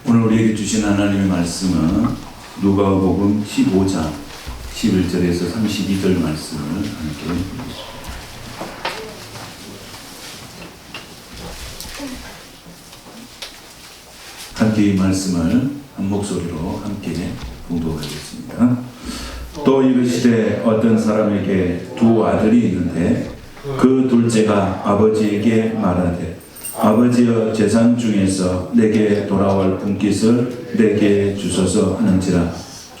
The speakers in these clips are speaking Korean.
오늘 우리에게 주신 하나님의 말씀은 누가복음 15장 11절에서 32절 말씀을 함께 읽겠습니다. 함께 이 말씀을 한 목소리로 함께 공독하겠습니다. 또 이르시되 어떤 사람에게 두 아들이 있는데 그 둘째가 아버지에게 말하되 아버지여 재산 중에서 내게 돌아올 분깃을 내게 주소서 하는지라.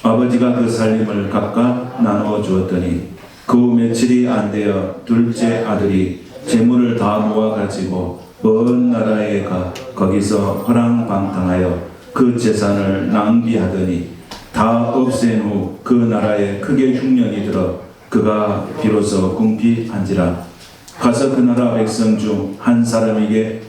아버지가 그 살림을 각각 나누어 주었더니 그 며칠이 안 되어 둘째 아들이 재물을 다 모아 가지고 먼 나라에 가 거기서 허랑방탕하여 그 재산을 낭비하더니 다 없앤 후 그 나라에 크게 흉년이 들어 그가 비로소 궁핍한지라. 가서 그 나라 백성 중 한 사람에게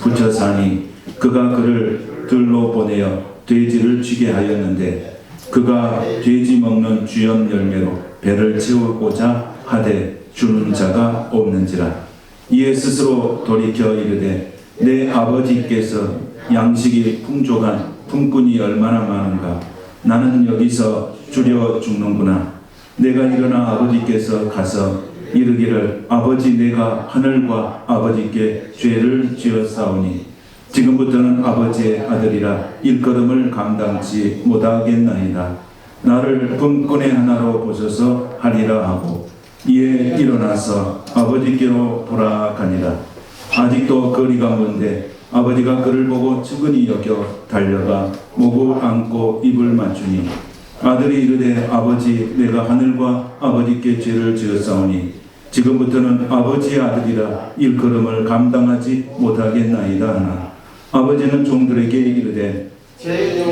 붙여 사니 그가 그를 들로 보내어 돼지를 쥐게 하였는데 그가 돼지 먹는 쥐염 열매로 배를 채우고자 하되 주는 자가 없는지라. 이에 스스로 돌이켜 이르되 내 아버지께서 양식이 풍족한 품꾼이 얼마나 많은가. 나는 여기서 주려 죽는구나. 내가 일어나 아버지께서 가서 이르기를 아버지 내가 하늘과 아버지께 죄를 지었사오니 지금부터는 아버지의 아들이라 일걸음을 감당치 못하겠나이다. 나를 품꾼의 하나로 보소서 하리라 하고 이에 일어나서 아버지께로 돌아가니라. 아직도 거리가 먼데 아버지가 그를 보고 측은히 여겨 달려가 목을 안고 입을 맞추니 아들이 이르되 아버지 내가 하늘과 아버지께 죄를 지었사오니 지금부터는 아버지의 아들이라 일걸음을 감당하지 못하겠나이다 하나 아버지는 종들에게 이르되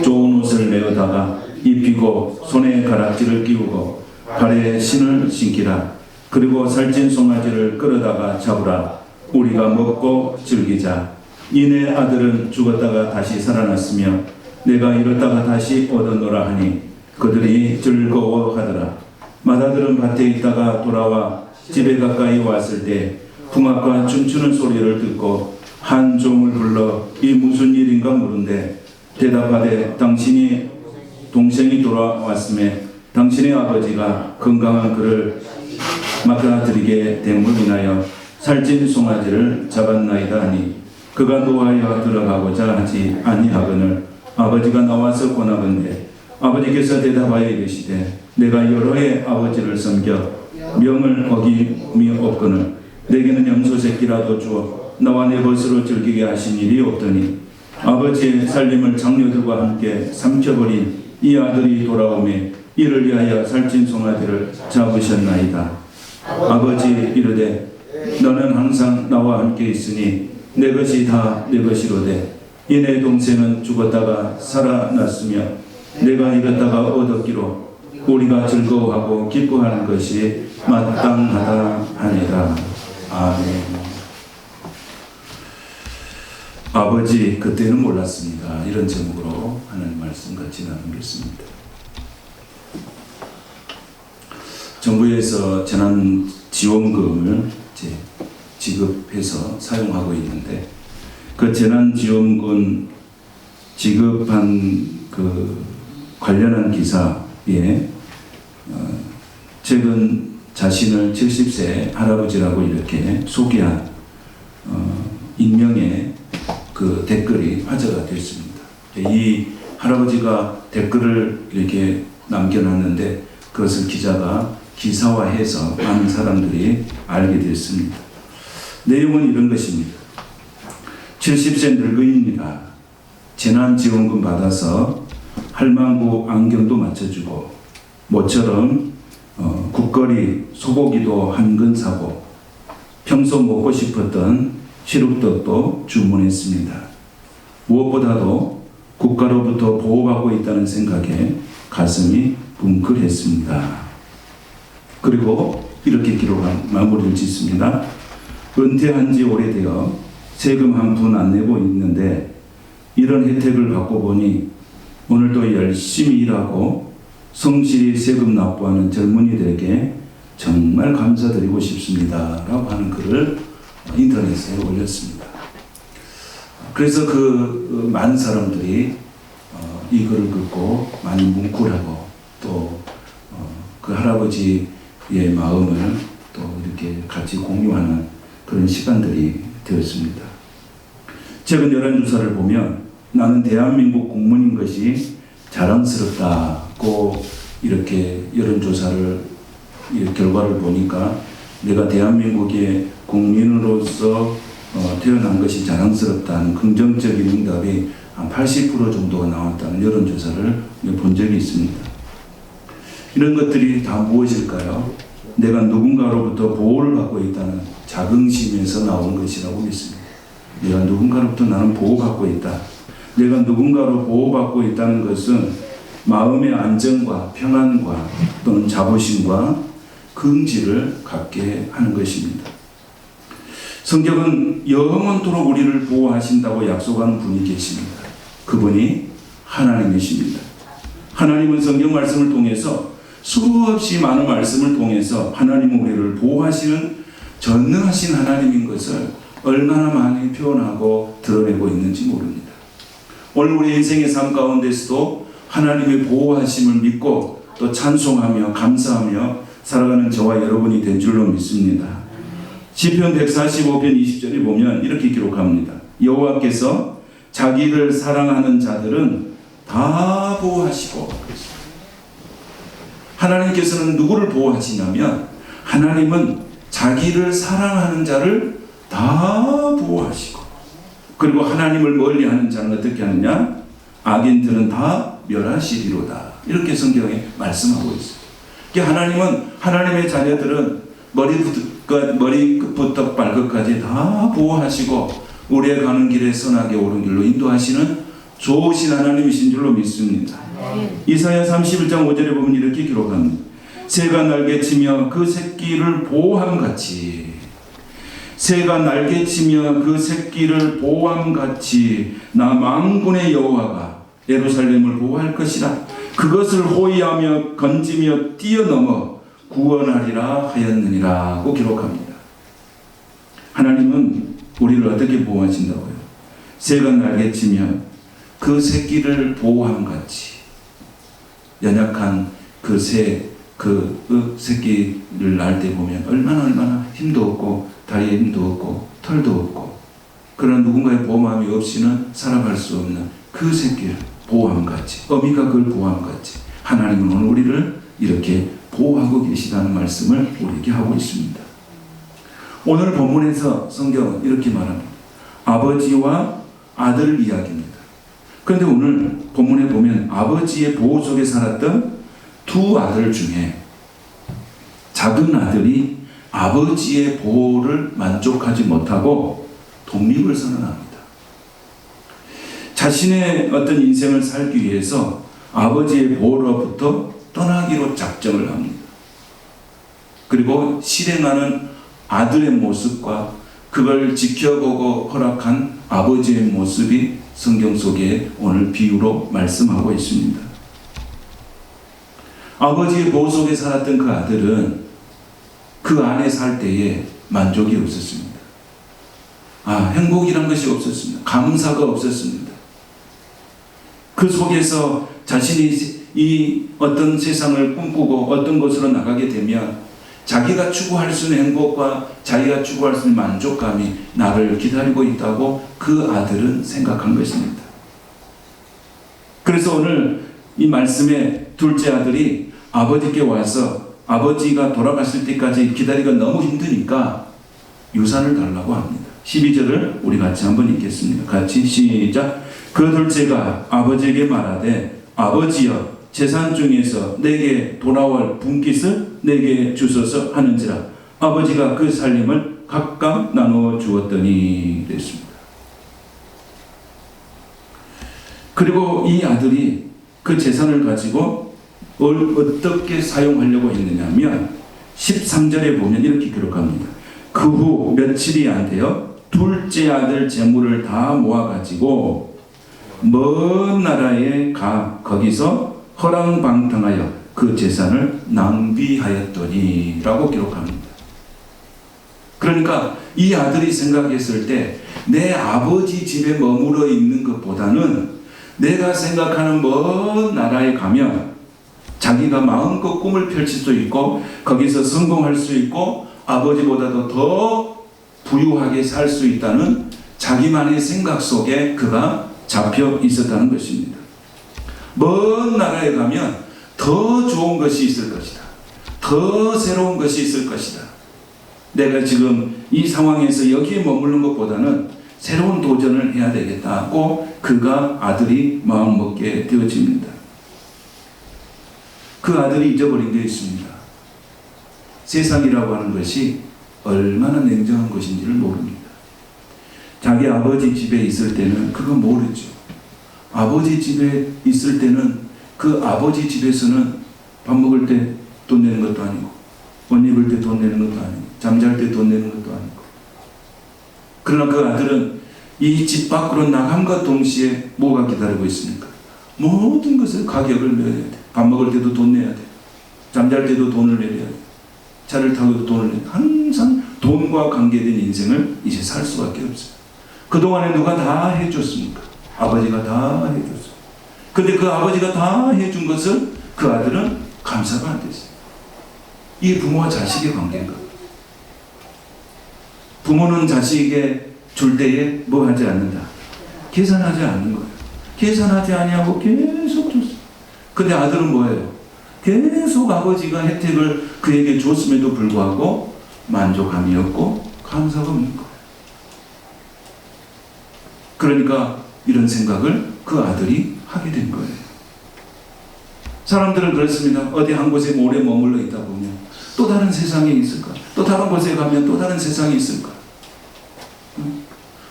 좋은 옷을 내어다가 입히고 손에 가락지를 끼우고 발에 신을 신기라. 그리고 살찐 송아지를 끌어다가 잡으라. 우리가 먹고 즐기자. 이내 아들은 죽었다가 다시 살아났으며 내가 이렇다가 다시 얻었노라 하니 그들이 즐거워하더라. 맏아들은 밭에 있다가 돌아와 집에 가까이 왔을 때 풍악과 춤추는 소리를 듣고 한 종을 불러 이 무슨 일인가 물은데 대답하되 당신이 동생이 돌아왔음에 당신의 아버지가 건강한 그를 맡아드리게 됨으로 인하여 살찐 송아지를 잡았나이다 하니 그가 노하여 들어가고자 하지 아니하거늘 아버지가 나와서 권하건대 아버지께서 대답하여 이르시되 내가 여러 해 아버지를 섬겨 명을 어김이 없거늘 내게는 염소 새끼라도 주어 나와 내 것으로 즐기게 하신 일이 없더니 아버지의 살림을 장녀들과 함께 삼켜버린 이 아들이 돌아오매 이를 위하여 살찐 송아지를 잡으셨나이다. 아버지 이르되 너는 항상 나와 함께 있으니 내 것이 다 내 것이로되 이 내 동생은 죽었다가 살아났으며 내가 잃었다가 얻었기로 우리가 즐거워하고 기뻐하는 것이 마땅하다 하니라. 아멘. 아버지 그때는 몰랐습니다. 이런 제목으로 하는 말씀 같이 나누겠습니다. 정부에서 재난지원금을 지급해서 사용하고 있는데 그 재난지원금 지급한 그 관련한 기사에 최근 자신을 70세 할아버지라고 이렇게 소개한 익명의 그 댓글이 화제가 됐습니다. 이 할아버지가 댓글을 이렇게 남겨놨는데 그것을 기자가 기사화해서 많은 사람들이 알게 됐습니다. 내용은 이런 것입니다. 70세 늙은이입니다. 재난지원금 받아서 할망구 안경도 맞춰주고 모처럼 국거리 소고기도 한 근 사고 평소 먹고 싶었던 시루떡도 주문했습니다. 무엇보다도 국가로부터 보호받고 있다는 생각에 가슴이 뭉클했습니다. 그리고 이렇게 기록한 마무리를 짓습니다. 은퇴한 지 오래되어 세금 한 푼 안 내고 있는데 이런 혜택을 받고 보니 오늘도 열심히 일하고 성실히 세금 납부하는 젊은이들에게 정말 감사드리고 싶습니다. 라고 하는 글을 인터넷에 올렸습니다. 그래서 그 많은 사람들이 이 글을 듣고 많이 뭉클하고 또 그 할아버지의 마음을 또 이렇게 같이 공유하는 그런 시간들이 되었습니다. 최근 여론조사를 보면 나는 대한민국 국민인 것이 자랑스럽다고 이렇게 여론조사를 결과를 보니까 내가 대한민국의 국민으로서 태어난 것이 자랑스럽다는 긍정적인 응답이 한 80% 정도가 나왔다는 여론조사를 본 적이 있습니다. 이런 것들이 다 무엇일까요? 내가 누군가로부터 보호를 받고 있다는 자긍심에서 나온 것이라고 믿습니다. 내가 누군가로부터 나는 보호받고 있다. 내가 누군가로 보호받고 있다는 것은 마음의 안정과 평안과 또는 자부심과 긍지를 갖게 하는 것입니다. 성경은 영원토록 우리를 보호하신다고 약속하는 분이 계십니다. 그분이 하나님이십니다. 하나님은 성경 말씀을 통해서 수없이 많은 말씀을 통해서 하나님은 우리를 보호하시는 전능하신 하나님인 것을 얼마나 많이 표현하고 드러내고 있는지 모릅니다. 오늘 우리 인생의 삶 가운데서도 하나님의 보호하심을 믿고 또 찬송하며 감사하며 살아가는 저와 여러분이 된 줄로 믿습니다. 시편 145편 20절에 보면 이렇게 기록합니다. 여호와께서 자기를 사랑하는 자들은 다 보호하시고, 하나님께서는 누구를 보호하시냐면 하나님은 자기를 사랑하는 자를 다 보호하시고, 그리고 하나님을 멀리하는 자는 어떻게 하느냐? 악인들은 다 멸하시리로다. 이렇게 성경에 말씀하고 있어요. 하나님은 하나님의 자녀들은 머리끝부터 발끝까지 다 보호하시고 우리의 가는 길에 선하게 옳은 길로 인도하시는 좋으신 하나님이신 줄로 믿습니다. 이사야 31장 5절에 보면 이렇게 기록합니다. 새가 날개치며 그 새끼를 보호함같이, 새가 날개치며 그 새끼를 보호함같이 나 만군의 여호와가 예루살렘을 보호할 것이라. 그것을 호위하며 건지며 뛰어넘어 구원하리라 하였느니라고 기록합니다. 하나님은 우리를 어떻게 보호하신다고요? 새가 날개치며 그 새끼를 보호함같이, 연약한 그 새끼를 낳을 때 보면 얼마나 힘도 없고 다리에 힘도 없고 털도 없고 그런 누군가의 보호함이 없이는 살아갈 수 없는 그 새끼를 보호함같이, 어미가 그걸 보호함같이 하나님은 오늘 우리를 이렇게 보호하고 계시다는 말씀을 우리에게 하고 있습니다. 오늘 본문에서 성경은 이렇게 말합니다. 아버지와 아들 이야기입니다. 그런데 오늘 본문에 보면 아버지의 보호 속에 살았던 두 아들 중에 작은 아들이 아버지의 보호를 만족하지 못하고 독립을 선언합니다. 자신의 어떤 인생을 살기 위해서 아버지의 보호로부터 떠나기로 작정을 합니다. 그리고 실행하는 아들의 모습과 그걸 지켜보고 허락한 아버지의 모습이 성경 속에 오늘 비유로 말씀하고 있습니다. 아버지의 보호 속에 살았던 그 아들은 그 안에 살 때에 만족이 없었습니다. 행복이란 것이 없었습니다. 감사가 없었습니다. 그 속에서 자신이 이 어떤 세상을 꿈꾸고 어떤 곳으로 나가게 되면 자기가 추구할 수 있는 행복과 자기가 추구할 수 있는 만족감이 나를 기다리고 있다고 그 아들은 생각한 것입니다. 그래서 오늘 이 말씀에 둘째 아들이 아버지께 와서 아버지가 돌아갔을 때까지 기다리기가 너무 힘드니까 유산을 달라고 합니다. 12절을 우리 같이 한번 읽겠습니다. 같이 시작. 그 둘째가 아버지에게 말하되 아버지여 재산 중에서 내게 돌아올 분깃을 내게 주소서 하는지라. 아버지가 그 살림을 각각 나누어 주었더니 그랬습니다. 그리고 이 아들이 그 재산을 가지고 어떻게 사용하려고 했느냐면 13절에 보면 이렇게 기록합니다. 그 후 며칠이 안 되어 둘째 아들 재물을 다 모아가지고 먼 나라에 가 거기서 허랑방탕하여 그 재산을 낭비하였더니 라고 기록합니다. 그러니까 이 아들이 생각했을 때 내 아버지 집에 머물러 있는 것보다는 내가 생각하는 먼 나라에 가면 자기가 마음껏 꿈을 펼칠 수 있고 거기서 성공할 수 있고 아버지보다도 더 부유하게 살 수 있다는 자기만의 생각 속에 그가 잡혀 있었다는 것입니다. 먼 나라에 가면 더 좋은 것이 있을 것이다. 더 새로운 것이 있을 것이다. 내가 지금 이 상황에서 여기에 머무는 것보다는 새로운 도전을 해야 되겠다고 그가 아들이 마음먹게 되어집니다. 그 아들이 잊어버린 게 있습니다. 세상이라고 하는 것이 얼마나 냉정한 것인지를 모릅니다. 자기 아버지 집에 있을 때는 그거 모르죠. 아버지 집에 있을 때는 그 아버지 집에서는 밥 먹을 때 돈 내는 것도 아니고 옷 입을 때 돈 내는 것도 아니고 잠잘 때 돈 내는 것도 아니고, 그러나 그 아들은 이 집 밖으로 나감과 동시에 뭐가 기다리고 있습니까? 모든 것을 가격을 내야 돼. 밥 먹을 때도 돈 내야 돼. 잠잘 때도 돈을 내야 돼. 차를 타고도 돈을 내야 돼. 항상 돈과 관계된 인생을 이제 살 수밖에 없어요. 그동안에 누가 다 해줬습니까? 아버지가 다 해줬어요. 근데 그 아버지가 다 해준 것을 그 아들은 감사가 안 됐어요. 이게 부모와 자식의 관계인가? 부모는 자식에게 줄 때에 뭐 하지 않는다? 계산하지 않는 거예요. 계산하지 아니하고 계속 줬어요. 근데 아들은 뭐예요? 계속 아버지가 혜택을 그에게 줬음에도 불구하고 만족함이 없고 감사가 없는 거예요. 그러니까 이런 생각을 그 아들이 하게 된 거예요. 사람들은 그렇습니다. 어디 한 곳에 오래 머물러 있다 보면 또 다른 세상이 있을까? 또 다른 곳에 가면 또 다른 세상이 있을까?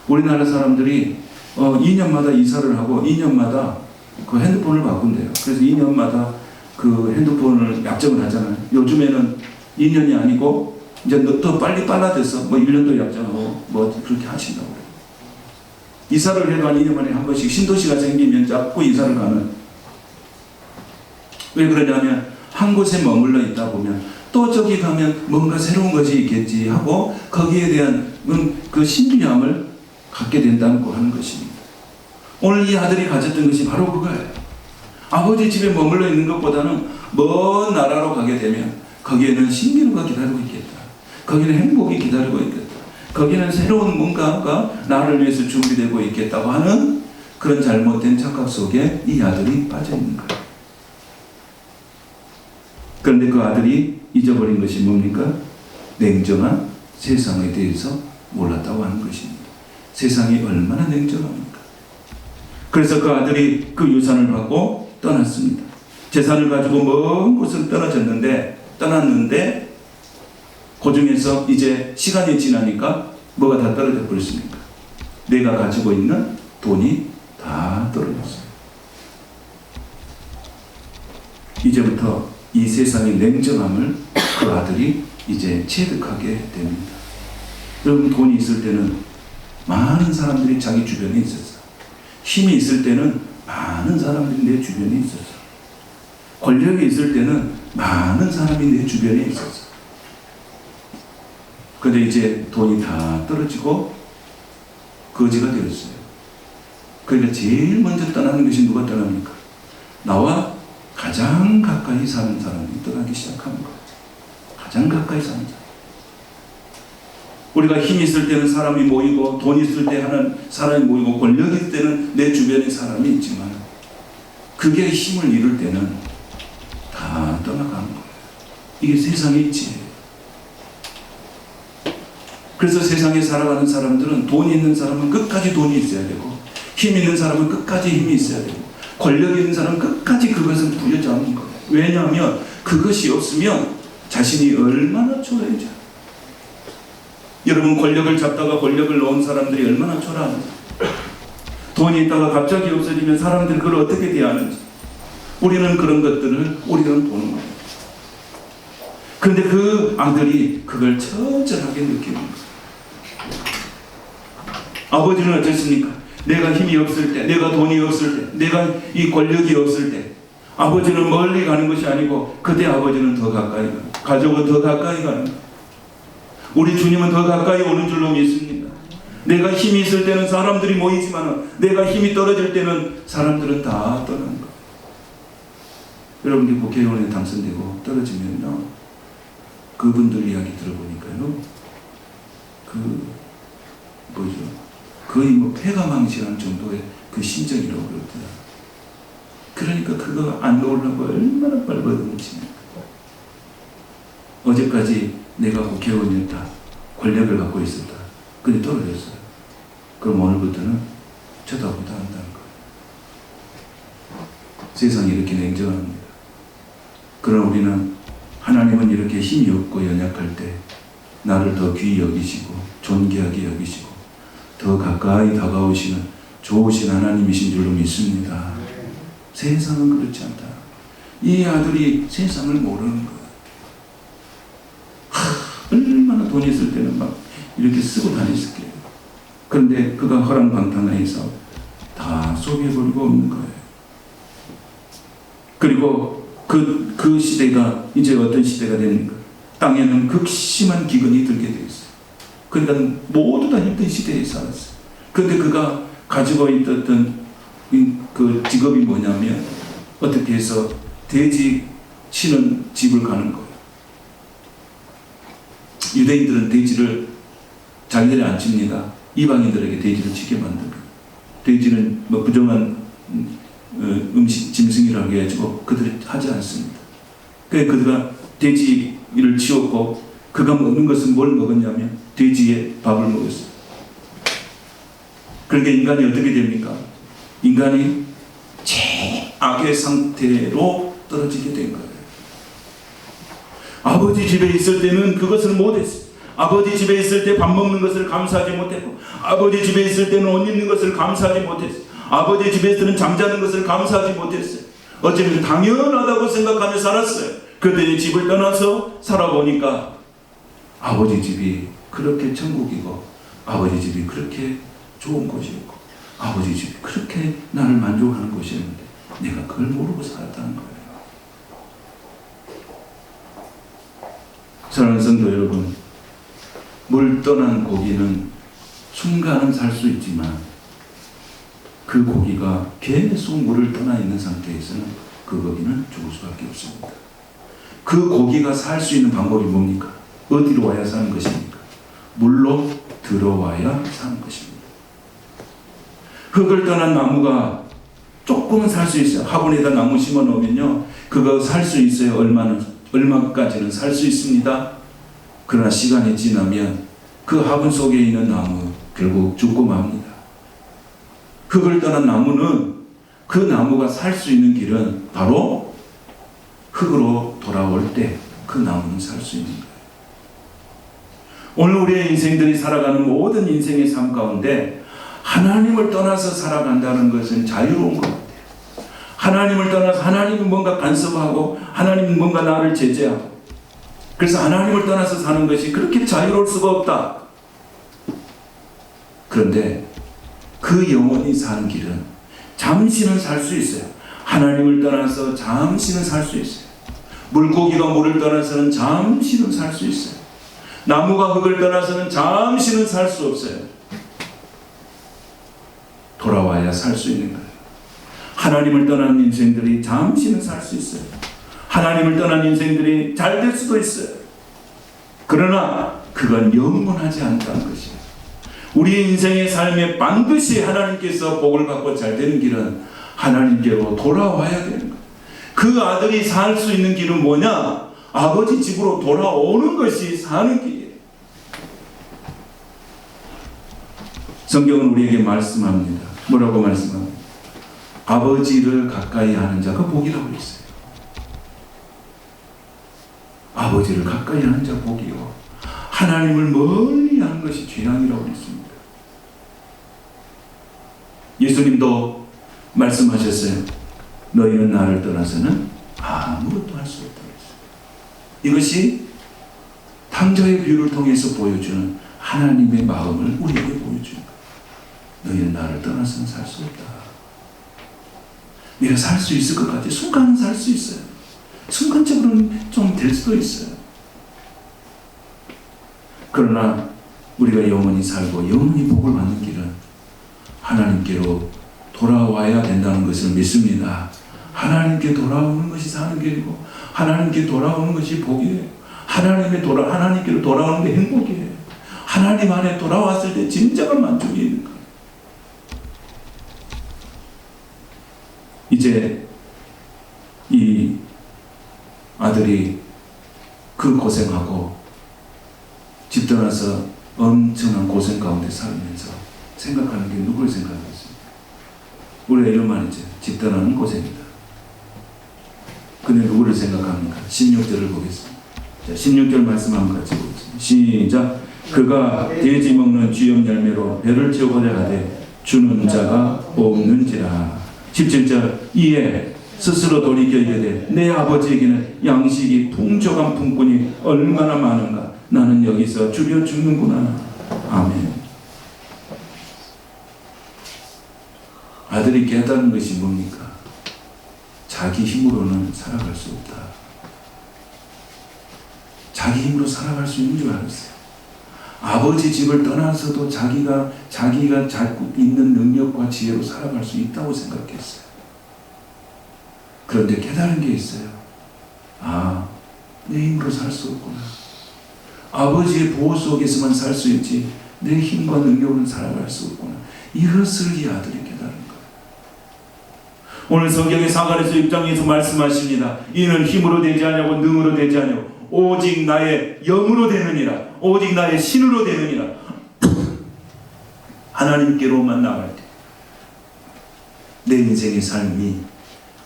우리나라 사람들이 2년마다 이사를 하고 2년마다 그 핸드폰을 바꾼대요. 그래서 2년마다 그 핸드폰을 약정을 하잖아요. 요즘에는 2년이 아니고 이제 더 빨라져서 뭐 1년도 약정하고 뭐 그렇게 하신다고 그래요. 이사를 해도 한 2년 만에 한 번씩 신도시가 생기면 자꾸 이사를 가는. 왜 그러냐면 한 곳에 머물러 있다 보면 또 저기 가면 뭔가 새로운 것이 있겠지 하고 거기에 대한 그 신비함을 갖게 된다고 하는 것입니다. 오늘 이 아들이 가졌던 것이 바로 그거예요. 아버지 집에 머물러 있는 것보다는 먼 나라로 가게 되면 거기에는 신비가 기다리고 있겠다. 거기는 행복이 기다리고 있겠다. 거기는 새로운 뭔가가 나를 위해서 준비되고 있겠다고 하는 그런 잘못된 착각 속에 이 아들이 빠져 있는 거예요. 그런데 그 아들이 잊어버린 것이 뭡니까? 냉정한 세상에 대해서 몰랐다고 하는 것입니다. 세상이 얼마나 냉정합니까? 그래서 그 아들이 그 유산을 받고 떠났습니다. 재산을 가지고 먼 곳을 떠났는데 그 중에서 이제 시간이 지나니까 뭐가 다 떨어져 버렸습니까? 내가 가지고 있는 돈이 다 떨어졌어요. 이제부터 이 세상의 냉정함을 그 아들이 이제 체득하게 됩니다. 여러분, 돈이 있을 때는 많은 사람들이 자기 주변에 있었어요. 힘이 있을 때는 많은 사람들이 내 주변에 있었어요. 권력이 있을 때는 많은 사람이 내 주변에 있었어요. 그런데 이제 돈이 다 떨어지고 거지가 되었어요. 그러니까 제일 먼저 떠나는 것이 누가 떠납니까? 나와 가장 가까이 사는 사람이 떠나기 시작하는 거예요. 가장 가까이 사는 사람. 우리가 힘이 있을 때는 사람이 모이고 돈 있을 때 하는 사람이 모이고 권력이 있을 때는 내 주변에 사람이 있지만 그게 힘을 잃을 때는 다 떠나가는 거예요. 이게 세상의 이치예요. 그래서 세상에 살아가는 사람들은 돈이 있는 사람은 끝까지 돈이 있어야 되고 힘 있는 사람은 끝까지 힘이 있어야 되고 권력 있는 사람은 끝까지 그것을 부여잡는 거예요. 왜냐하면 그것이 없으면 자신이 얼마나 초라해져요. 여러분, 권력을 잡다가 권력을 놓은 사람들이 얼마나 초라한지, 돈이 있다가 갑자기 없어지면 사람들이 그걸 어떻게 대하는지, 우리는 그런 것들을 우리는 보는 거예요. 그런데 그 아들이 그걸 처절하게 느끼는 거예요. 아버지는 어떻습니까? 내가 힘이 없을 때, 내가 돈이 없을 때, 내가 이 권력이 없을 때 아버지는 멀리 가는 것이 아니고 그때 아버지는 더 가까이 가는 거예요. 가족은 더 가까이 가는 거예요. 우리 주님은 더 가까이 오는 줄로 믿습니다. 내가 힘이 있을 때는 사람들이 모이지만 내가 힘이 떨어질 때는 사람들은 다 떠나는 거예요. 여러분들 국회의원에 당선되고 떨어지면요, 그분들 이야기 들어보니까요, 거의 뭐 폐가망신한 정도의 그 심정이라고 그러더라. 그러니까 그거 안 놓으려고 얼마나 빨리빨리. 어제까지 내가 국회의원이었다, 권력을 갖고 있었다, 근데 떨어졌어요. 그럼 오늘부터는 쳐다보다 한다는 거예요. 세상이 이렇게 냉정합니다. 그러나 우리는, 하나님은 이렇게 힘이 없고 연약할 때 나를 더 귀히 여기시고 존귀하게 여기시고 더 가까이 다가오시는 좋으신 하나님이신 줄로 믿습니다. 세상은 그렇지 않다. 이 아들이 세상을 모르는 거예요. 얼마나 돈이 있을 때는 막 이렇게 쓰고 다녔을 거예요. 그런데 그가 허랑방탕해서 다 소비해버리고 없는 거예요. 그리고 그 시대가 이제 어떤 시대가 됩니까? 땅에는 극심한 기근이 들게 되어 있어요. 그러니까 모두 다 힘든 시대에 살았어요. 그런데 그가 가지고 있던 그 직업이 뭐냐면, 어떻게 해서 돼지 치는 집을 가는 거예요. 유대인들은 돼지를 자기들이 안 칩니다. 이방인들에게 돼지를 치게 만듭니다. 돼지는 뭐 부정한 음식, 짐승이라고 해가지고 그들이 하지 않습니다. 그래서 그들가 돼지를 치웠고, 그가 먹는 것은 뭘 먹었냐면 돼지의 밥을 먹었어요. 그러니까 인간이 어떻게 됩니까? 인간이 최악의 상태로 떨어지게 된 거예요. 아버지 집에 있을 때는 그것을 못했어요. 아버지 집에 있을 때 밥 먹는 것을 감사하지 못했고, 아버지 집에 있을 때는 옷 입는 것을 감사하지 못했어요. 아버지 집에서는 잠자는 것을 감사하지 못했어요. 어쩌면 당연하다고 생각하며 살았어요. 그런데 집을 떠나서 살아보니까 아버지 집이 그렇게 천국이고, 아버지 집이 그렇게 좋은 곳이었고, 아버지 집이 그렇게 나를 만족하는 곳이었는데 내가 그걸 모르고 살았다는 거예요. 사랑하는 성도 여러분, 물 떠난 고기는 순간은 살 수 있지만 그 고기가 계속 물을 떠나 있는 상태에서는 그 고기는 죽을 수밖에 없습니다. 그 고기가 살 수 있는 방법이 뭡니까? 어디로 와야 사는 것입니까? 물로 들어와야 사는 것입니다. 흙을 떠난 나무가 조금은 살 수 있어요. 화분에다 나무 심어 놓으면요, 그거 살 수 있어요. 얼마까지는 살 수 있습니다. 그러나 시간이 지나면 그 화분 속에 있는 나무 결국 죽고 맙니다. 흙을 떠난 나무는, 그 나무가 살 수 있는 길은 바로 흙으로 돌아올 때 그 나무는 살 수 있는 거예요. 오늘 우리의 인생들이 살아가는 모든 인생의 삶 가운데 하나님을 떠나서 살아간다는 것은 자유로운 것 같아요. 하나님을 떠나서, 하나님은 뭔가 간섭하고 하나님은 뭔가 나를 제재하고, 그래서 하나님을 떠나서 사는 것이 그렇게 자유로울 수가 없다. 그런데 그 영원히 사는 길은 잠시는 살 수 있어요. 하나님을 떠나서 잠시는 살 수 있어요. 물고기가 물을 떠나서는 잠시는 살 수 있어요. 나무가 흙을 떠나서는 잠시는 살 수 없어요. 돌아와야 살 수 있는 거예요. 하나님을 떠난 인생들이 잠시는 살 수 있어요. 하나님을 떠난 인생들이 잘 될 수도 있어요. 그러나 그건 영원하지 않다는 것이에요. 우리 인생의 삶에 반드시 하나님께서 복을 받고 잘 되는 길은 하나님께로 돌아와야 되는 거예요. 그 아들이 살 수 있는 길은 뭐냐? 아버지 집으로 돌아오는 것이 사는 길이에요. 성경은 우리에게 말씀합니다. 뭐라고 말씀합니까? 아버지를 가까이 하는 자가 복이라고 했어요. 아버지를 가까이 하는 자가 복이요, 하나님을 멀리 하는 것이 죄악이라고 했습니다. 예수님도 말씀하셨어요. 너희는 나를 떠나서는 아무것도 할 수 없다고 했어요. 이것이 탕자의 비유를 통해서 보여주는 하나님의 마음을 우리에게 보여주는 거예요. 너희는 나를 떠나서는 살 수 없다. 내가 살 수 있을 것 같아. 순간은 살 수 있어요. 순간적으로는 좀 될 수도 있어요. 그러나 우리가 영원히 살고 영원히 복을 받는 길은 하나님께로 돌아와야 된다는 것을 믿습니다. 하나님께 돌아오는 것이 사는 길이고 하나님께 돌아오는 것이 복이에요. 하나님께로 돌아오는 게 행복이에요. 하나님 안에 돌아왔을 때 진정한 만족이 있는 거예요. 이제 이 아들이 그 고생하고 집 떠나서 엄청난 고생 가운데 살면서 생각하는 게 누굴 생각하겠습니까? 우리가 이런 말이죠. 집 떠나는 고생이다. 근데 누구를 생각합니까? 16절을 보겠습니다. 자, 16절 말씀 한번 같이 보겠습니다. 시작. 그가 돼지 먹는 쥐염 열매로 배를 채우고자 하되 주는 자가 없는지라. 17절. 이에 스스로 돌이켜 이르되 내 아버지에게는 양식이 풍족한 품꾼이 얼마나 많은가. 나는 여기서 줄여 죽는구나. 아멘. 아들이 깨달은 것이 뭡니까? 자기 힘으로는 살아갈 수 없다. 자기 힘으로 살아갈 수 있는 줄 알았어요. 아버지 집을 떠나서도 자기가 갖고 있는 능력과 지혜로 살아갈 수 있다고 생각했어요. 그런데 깨달은 게 있어요. 아, 내 힘으로 살 수 없구나. 아버지의 보호 속에서만 살 수 있지 내 힘과 능력으로는 살아갈 수 없구나. 이것을 이 아들이 깨달은 거예요. 오늘 성경의 사가랴서 6장에서 말씀하십니다. 이는 힘으로 되지 아니하고 능으로 되지 아니하고 오직 나의 영으로 되느니라. 오직 나의 신으로 되느니라. 하나님께로만 나갈 때 내 인생의 삶이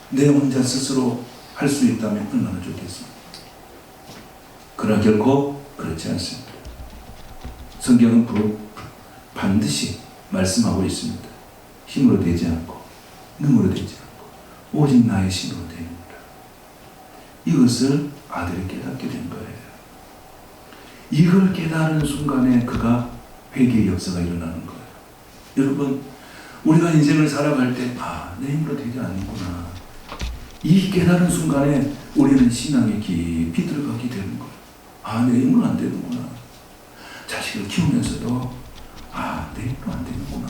내 혼자 스스로 할 수 있다면 얼마나 좋겠습니까? 그러나 결코 그렇지 않습니다. 성경은 반드시 말씀하고 있습니다. 힘으로 되지 않고 능으로 되지 않고 오직 나의 신으로 되느니라. 이것을 아들이 깨닫게 된 거예요. 이걸 깨달은 순간에 그가 회개의 역사가 일어나는 거예요. 여러분, 우리가 인생을 살아갈 때 내 힘으로 되지 않는구나. 이 깨달은 순간에 우리는 신앙에 깊이 들어가게 되는 거예요. 내 힘으로 안 되는구나. 자식을 키우면서도 내 힘으로 안 되는구나.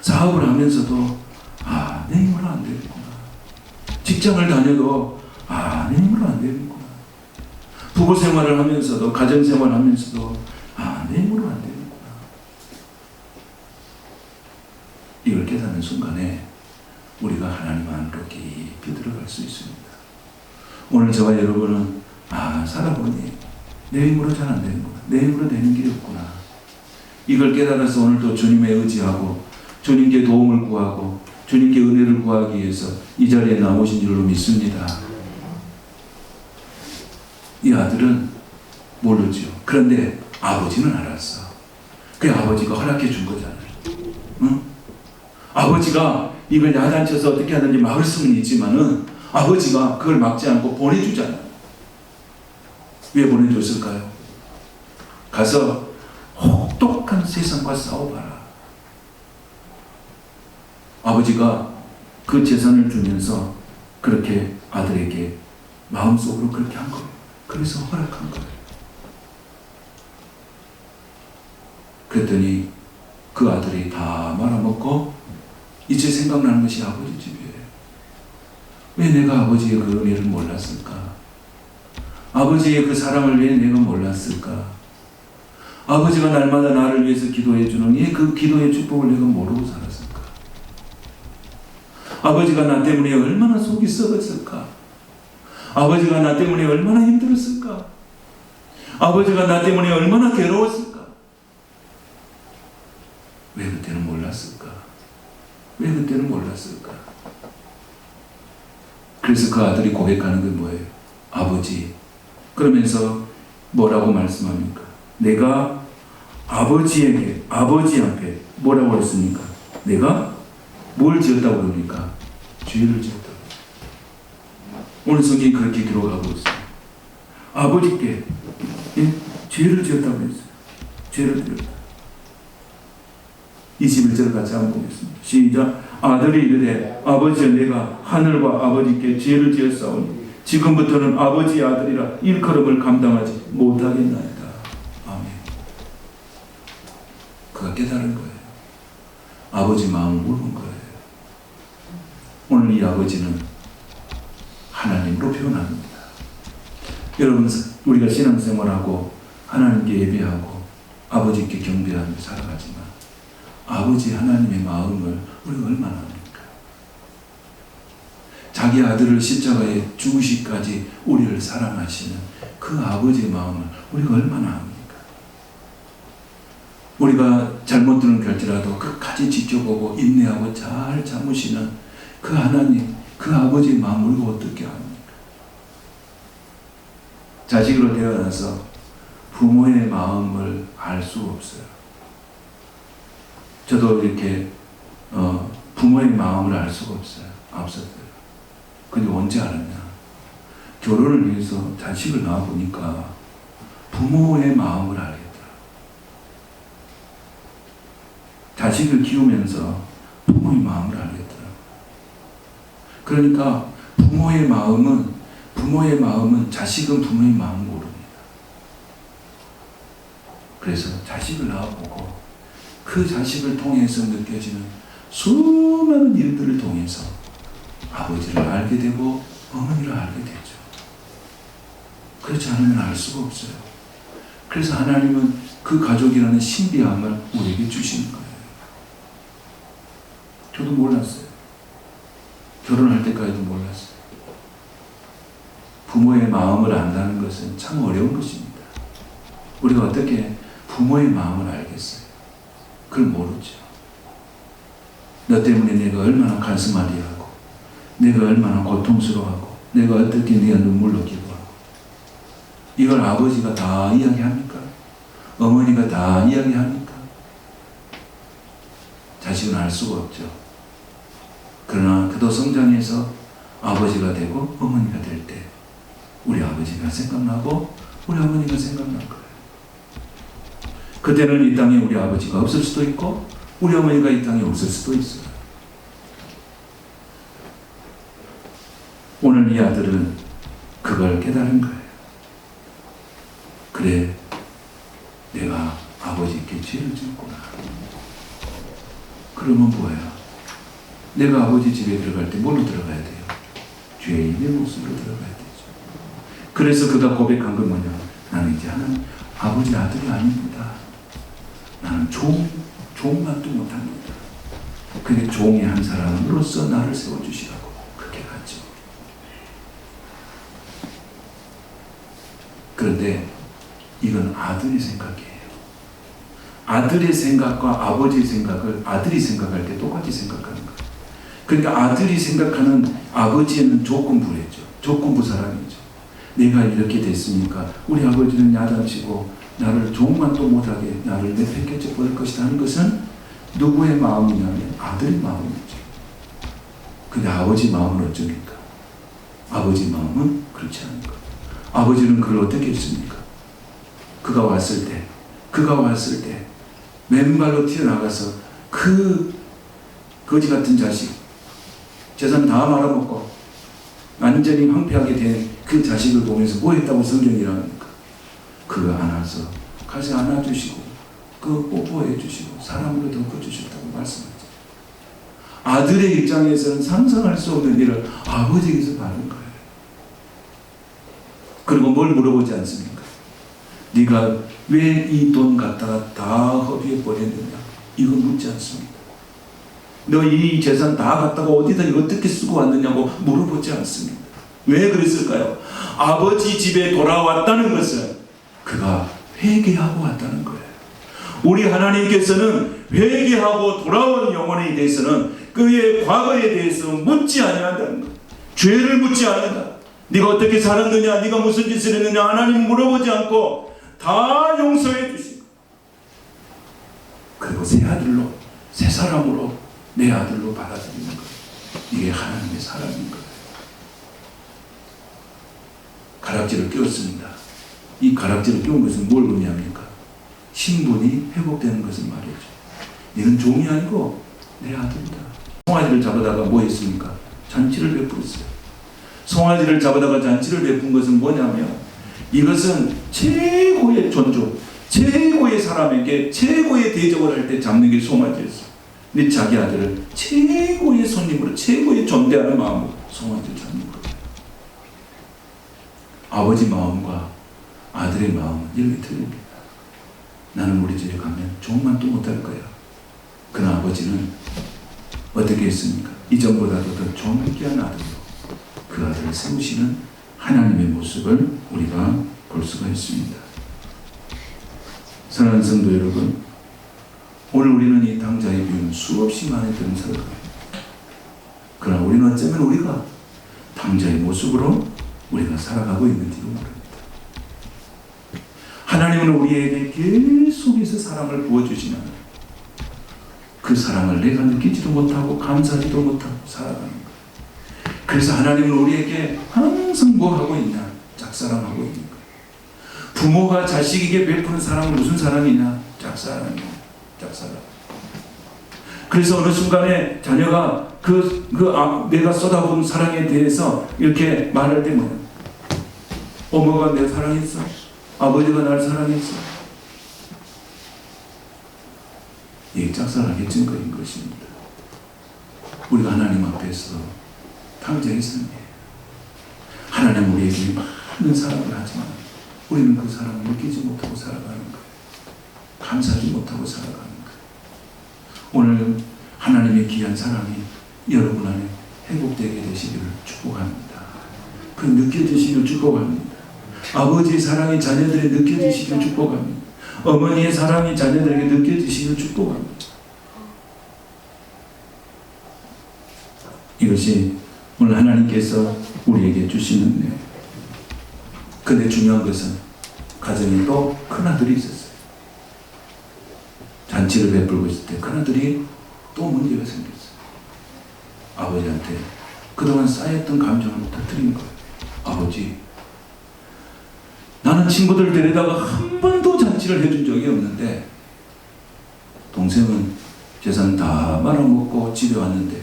사업을 하면서도 내 힘으로 안 되는구나. 직장을 다녀도 내 힘으로 안 되는구나. 부부 생활을 하면서도 가정 생활을 하면서도 내 힘으로 안 되는구나. 이걸 깨닫는 순간에 우리가 하나님 안으로 깊이 들어갈 수 있습니다. 오늘 저와 여러분은 살아보니 내 힘으로 잘 안 되는구나. 내 힘으로 되는 길이 없구나. 이걸 깨달아서 오늘도 주님에 의지하고 주님께 도움을 구하고 주님께 은혜를 구하기 위해서 이 자리에 나오신 줄로 믿습니다. 이 아들은 모르죠. 그런데 아버지는 알았어. 그 아버지가 허락해 준 거잖아요. 응? 아버지가 이걸 야단쳐서 어떻게 하든지 막을 수는 있지만은 아버지가 그걸 막지 않고 보내주잖아요. 왜 보내줬을까요? 가서 혹독한 세상과 싸워봐라. 아버지가 그 재산을 주면서 그렇게 아들에게 마음속으로 그렇게 한 거예요. 그래서 허락한 거예요. 그랬더니 그 아들이 다 말아먹고 이제 생각나는 것이 아버지 집이에요. 왜 내가 아버지의 그 은혜를 몰랐을까? 아버지의 그 사랑을 왜 내가 몰랐을까? 아버지가 날마다 나를 위해서 기도해 주는 그 기도의 축복을 내가 모르고 살았을까? 아버지가 나 때문에 얼마나 속이 썩었을까? 아버지가 나 때문에 얼마나 힘들었을까? 아버지가 나 때문에 얼마나 괴로웠을까? 왜 그때는 몰랐을까? 왜 그때는 몰랐을까? 그래서 그 아들이 고백하는 게 뭐예요? 아버지. 그러면서 뭐라고 말씀합니까? 내가 아버지 앞에 뭐라고 했습니까? 내가 뭘 지었다고 그럽니까? 죄를 지었다고. 오늘 성경이 그렇게 들어가고 있어요. 아버지께 죄를 지었다고 했어요. 죄를 지었다. 21절 같이 한번 보겠습니다. 시작. 아들이 이르되 아버지여 내가 하늘과 아버지께 죄를 지었사오니 지금부터는 아버지의 아들이라 일컬음을 감당하지 못하겠나이다. 아멘. 깨달은 거예요. 아버지 마음을 물은 거예요. 오늘 이 아버지는 하나님으로 표현합니다. 여러분, 우리가 신앙생활하고 하나님께 예배하고 아버지께 경배하며 살아가지만 아버지 하나님의 마음을 우리가 얼마나 압니까? 자기 아들을 십자가에 죽으시기까지 우리를 사랑하시는 그 아버지의 마음을 우리가 얼마나 압니까? 우리가 잘못 들은 결제라도 끝까지 지켜보고 인내하고 잘 참으시는 그 하나님, 그 아버지의 마음을 우리가 어떻게 압니까? 자식으로 태어나서 부모의 마음을 알 수가 없어요. 저도 이렇게 부모의 마음을 알 수가 없었어요. 근데 언제 알았냐? 결혼을 위해서 자식을 낳아보니까 부모의 마음을 알겠더라. 자식을 키우면서 부모의 마음을 알겠더라. 그러니까 부모의 마음은 자식은 부모의 마음을 모릅니다. 그래서 자식을 낳아보고 그 자식을 통해서 느껴지는 수많은 일들을 통해서 아버지를 알게 되고 어머니를 알게 되죠. 그렇지 않으면 알 수가 없어요. 그래서 하나님은 그 가족이라는 신비함을 우리에게 주시는 거예요. 저도 몰랐어요. 결혼할 때까지도 몰랐어요. 부모의 마음을 안다는 것은 참 어려운 것입니다. 우리가 어떻게 부모의 마음을 알겠어요? 그걸 모르죠. 너 때문에 내가 얼마나 가슴앓이하고 내가 얼마나 고통스러워하고 내가 어떻게 네가 눈물로 기도하고 이걸 아버지가 다 이야기합니까? 어머니가 다 이야기합니까? 자식은 알 수가 없죠. 그러나 그도 성장해서 아버지가 되고 어머니가 될 때 우리 아버지가 생각나고 우리 어머니가 생각날 거예요. 그때는 이 땅에 우리 아버지가 없을 수도 있고 우리 어머니가 이 땅에 없을 수도 있어요. 오늘 이 아들은 그걸 깨달은 거예요. 그래, 내가 아버지께 죄를 짓구나. 그러면 뭐야? 내가 아버지 집에 들어갈 때 뭘로 들어가야 돼요? 죄인의 모습으로 들어가야 되죠. 그래서 그가 고백한 건 뭐냐? 나는 이제 하나님 아버지 아들이 아닙니다. 나는 종만도 못합니다. 근데 종의 한 사람으로서 나를 세워주시라고 그렇게 갔죠. 그런데 이건 아들의 생각이에요. 아들의 생각과 아버지의 생각을 아들이 생각할 때 똑같이 생각하는 거예요. 그러니까 아들이 생각하는 아버지는 조건부래죠. 조건부 사람이죠. 내가 이렇게 됐으니까 우리 아버지는 야단치고 나를 종만도 못하게 나를 내팽개쳐 버릴 것이다 하는 것은 누구의 마음이냐면 아들의 마음이죠. 근데 아버지 마음은 어쩌니까? 아버지 마음은 그렇지 않은 거예요. 아버지는 그걸 어떻게 했습니까? 그가 왔을 때 맨발로 튀어나가서 그 거지 같은 자식 재산 다 말아먹고 완전히 황폐하게 된 그 자식을 보면서 뭐 했다고 성경이라 합니까? 그거 안아서 가서 안아주시고 그 뽀뽀해 주시고 사랑으로 덮어주셨다고 말씀하죠. 아들의 입장에서는 상상할 수 없는 일을 아버지에게서 받은 거예요. 그리고 뭘 물어보지 않습니까? 네가 왜 이 돈 갖다가 다 허비에 버렸느냐? 이거 묻지 않습니다. 너 이 재산 다 갖다가 어디다 어떻게 쓰고 왔느냐고 물어보지 않습니다. 왜 그랬을까요? 아버지 집에 돌아왔다는 것은 그가 회개하고 왔다는 거예요. 우리 하나님께서는 회개하고 돌아온 영혼에 대해서는 그의 과거에 대해서 묻지 아니한다는 거예요. 죄를 묻지 않는다. 네가 어떻게 살았느냐, 네가 무슨 짓을 했느냐 하나님 물어보지 않고 다 용서해 주시고 그리고 새 아들로 새 사람으로 내 아들로 받아들이는 거예요. 이게 하나님의 사랑인 거예요. 가락지를 끼웠습니다. 이 가락지를 끼운 것은 뭘 의미합니까? 신분이 회복되는 것을 말이죠. 이는 종이 아니고 내 아들이다. 송아지를 잡아다가 뭐 했습니까? 잔치를 베풀었어요. 송아지를 잡아다가 잔치를 베푼 것은 뭐냐면 이것은 최고의 존중, 최고의 사람에게 최고의 대접을 할 때 잡는 게 송아지였어. 근데 자기 아들을 최고의 손님으로, 최고의 존대하는 마음으로 송아지를 잡는 거예요. 아버지 마음과 아들의 마음은 이렇게 틀립니다. 나는 우리 집에 가면 조금만 또 못할 거야. 그러나 아버지는 어떻게 했습니까? 이전보다도 더 존귀한 아들로 그 아들을 세우시는 하나님의 모습을 우리가 볼 수가 있습니다. 사랑하는 성도 여러분, 오늘 우리는 이 당자의 비유는 수없이 많이 들은 설교예요. 그러나 우리는 어쩌면 우리가 당자의 모습으로 우리가 살아가고 있는지도 모릅니다. 하나님은 우리에게 계속해서 사랑을 부어주시면 그 사랑을 내가 느끼지도 못하고 감사하지도 못하고 살아가는 거예요. 그래서 하나님은 우리에게 항상 뭐 하고 있냐? 짝사랑하고 있는 거예요. 부모가 자식에게 베푸는 사랑은 무슨 사랑이냐? 짝사랑이야. 짝사랑. 그래서 어느 순간에 자녀가 내가 쏟아부은 사랑에 대해서 이렇게 말할 때 뭐야? 어머가 내 사랑했어. 아버지가 날 사랑했어. 이게 짝사랑의 증거인 것입니다. 우리가 하나님 앞에서 당자의 삶이에요. 하나님 우리에게 많은 사랑을 하지만 우리는 그 사랑을 느끼지 못하고 살아가는 거예요. 감사하지 못하고 살아가는 거예요. 오늘 하나님의 귀한 사랑이 여러분 안에 행복되게 되시기를 축복합니다. 그 느껴지시기를 축복합니다. 아버지의 사랑이 자녀들에게 느껴지시기를 축복합니다. 어머니의 사랑이 자녀들에게 느껴지시기를 축복합니다. 이것이 오늘 하나님께서 우리에게 주신 은혜예요. 근데 중요한 것은 가정에 또 큰아들이 있었어요. 잔치를 베풀고 있을 때 큰아들이 또 문제가 생겼어요. 아버지한테 그동안 쌓였던 감정을 터뜨린 거예요. 아버지, 나는 친구들 데려다가 한 번도 잔치를 해준 적이 없는데 동생은 재산 다 말아먹고 집에 왔는데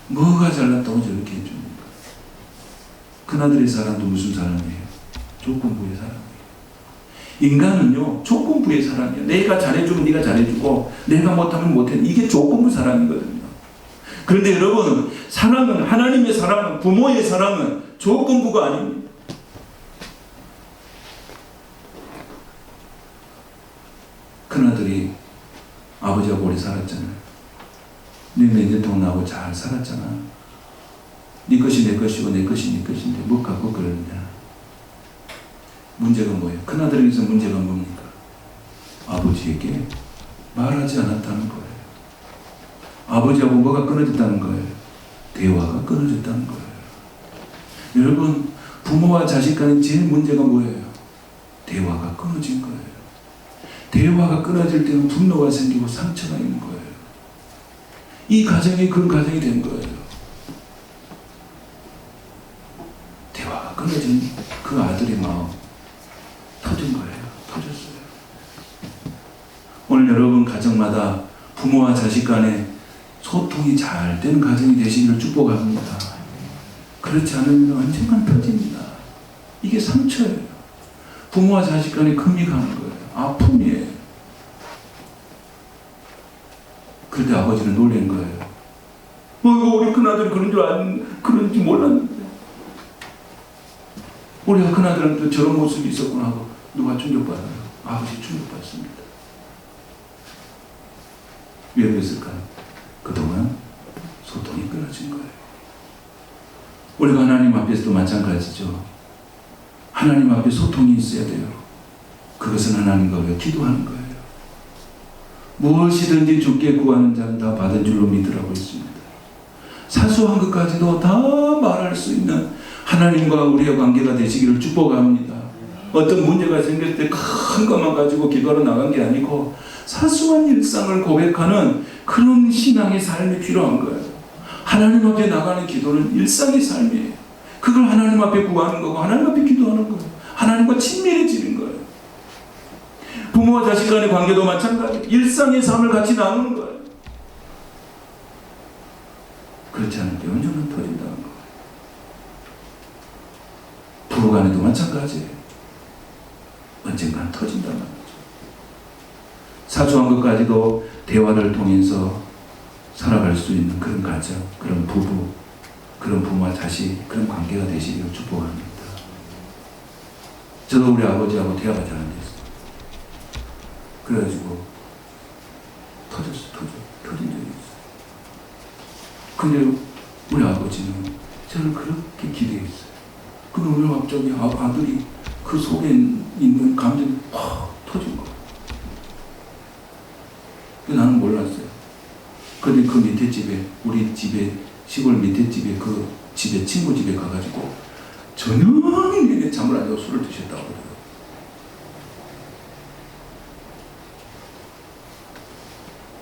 뭐가 잘났다고 저렇게 해줍니까? 큰아들의 사랑도 무슨 사랑이에요? 조건부의 사랑이에요. 인간은요, 조건부의 사랑이에요. 내가 잘해주면 네가 잘해주고 내가 못하면 못해. 이게 조건부 사랑이거든요. 그런데 여러분, 사랑은, 하나님의 사랑은, 부모의 사랑은 조건부가 아닙니다. 큰아들이 아버지하고 오래 살았잖아요. 네 내년통 나하고 잘 살았잖아. 네 것이 내 것이고 내 것이 네 것인데 뭐 갖고 그러느냐. 문제가 뭐예요? 큰아들에게서 문제가 뭡니까? 아버지에게 말하지 않았다는 거예요. 아버지하고 뭐가 끊어졌다는 거예요? 대화가 끊어졌다는 거예요. 여러분, 부모와 자식 간의 제일 문제가 뭐예요? 대화가 끊어진 거예요. 대화가 끊어질 때는 분노가 생기고 상처가 있는 거예요. 이 가정이 그 가정이 된 거예요. 대화가 끊어진 그 아들의 마음 터진 거예요. 터졌어요. 오늘 여러분 가정마다 부모와 자식 간에 소통이 잘 되는 가정이 되시기를 축복합니다. 그렇지 않으면 언젠간 터집니다. 이게 상처예요. 부모와 자식 간에 금이 가는 거예요. 아픔이에요. 그때 아버지는 놀란 거예요. 우리 큰아들이 그런 줄 몰랐는데. 우리 큰아들한테 저런 모습이 있었구나 하고 누가 충격받아요? 아버지 충격받습니다. 왜 그랬을까요? 그동안 소통이 끊어진 거예요. 우리가 하나님 앞에서도 마찬가지죠. 하나님 앞에 소통이 있어야 돼요. 그것은 하나님과 왜 기도하는 거예요. 무엇이든지 주께 구하는 자는 다 받은 줄로 믿으라고 했습니다. 사소한 것까지도 다 말할 수 있는 하나님과 우리의 관계가 되시기를 축복합니다. 어떤 문제가 생길 때 큰 것만 가지고 기도하러 나간 게 아니고 사소한 일상을 고백하는 그런 신앙의 삶이 필요한 거예요. 하나님 앞에 나가는 기도는 일상의 삶이에요. 그걸 하나님 앞에 구하는 거고 하나님 앞에 기도하는 거예요. 하나님과 친밀해지는 거예요. 부모와 자식 간의 관계도 마찬가지예요. 일상의 삶을 같이 나누는 거예요. 그렇지 않을 때 언젠간 터진다는 거예요. 부부 간에도 마찬가지예요. 언젠간 터진단 말이죠. 사소한 것까지도 대화를 통해서 살아갈 수 있는 그런 가정, 그런 부부, 그런 부모와 자식, 그런 관계가 되시기를 축복합니다. 저도 우리 아버지하고 대화가 잘 안 됐어요. 그래가지고 터진 적이 있어요. 근데 우리 아버지는 저를 그렇게 기대했어요. 근데 오늘 갑자기 아들이 그 속에 있는 감정이 확 터진 거예요. 나는 몰랐어요. 근데 그 밑에 집에, 우리 집에, 시골 밑에 집에 그 집에, 친구 집에 가가지고 저녁 내내 잠을 안 자고 술을 드셨다고 그래요.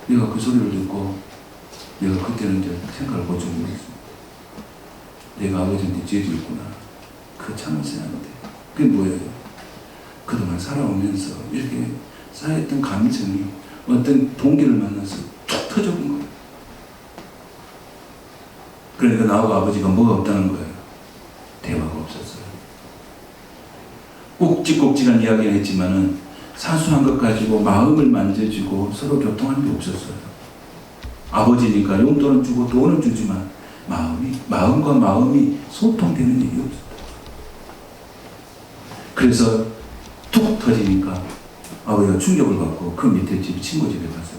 내가 그 소리를 듣고 내가 그때는 이제 생각을 못 좀 했습니다. 내가 아버지한테 죄도 있구나. 그 참았어야 하는데. 그게 뭐예요? 그동안 살아오면서 이렇게 쌓였던 감정이 어떤 동기를 만나서 툭 터져본 거예요. 그러니까 나하고 아버지가 뭐가 없다는 거예요. 대화가 없었어요. 꼭지꼭지한 이야기는 했지만은 사소한 것 가지고 마음을 만져주고 서로 교통하는 게 없었어요. 아버지니까 용돈은 주고 돈은 주지만 마음과 마음이 소통되는 일이 없었어요. 그래서 툭 터지니까 아버지가 충격을 받고 그 밑에 집 친구 집에 가서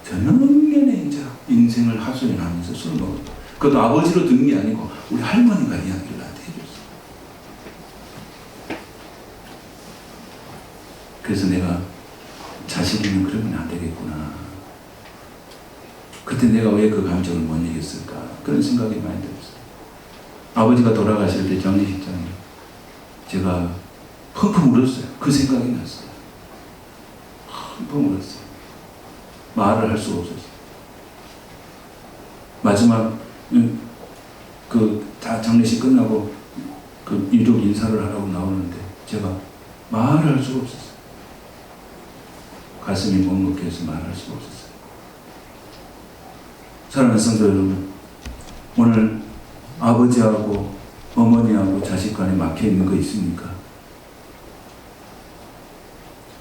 저녁 내내 이제 인생을 하소연하면서 술을 먹었어요. 그것도 아버지로 듣는 게 아니고 우리 할머니가 이야기를 나한테 해줬어요. 그래서 내가 자식이면 그러면 안 되겠구나. 그때 내가 왜 그 감정을 못 이겼을까? 그런 생각이 많이 들었어요. 아버지가 돌아가실 때 장례식장에 제가 펑펑 울었어요. 그 생각이 났어요. 펑펑 울었어요. 말을 할 수가 없었어요. 마지막 다 장례식 끝나고 그 유족 인사를 하라고 나오는데 제가 말을 할 수가 없었어요. 가슴이 먹먹해서 말할 수가 없었어요. 사랑하는 성도 여러분, 오늘 아버지하고 어머니하고 자식 간에 막혀있는 거 있습니까?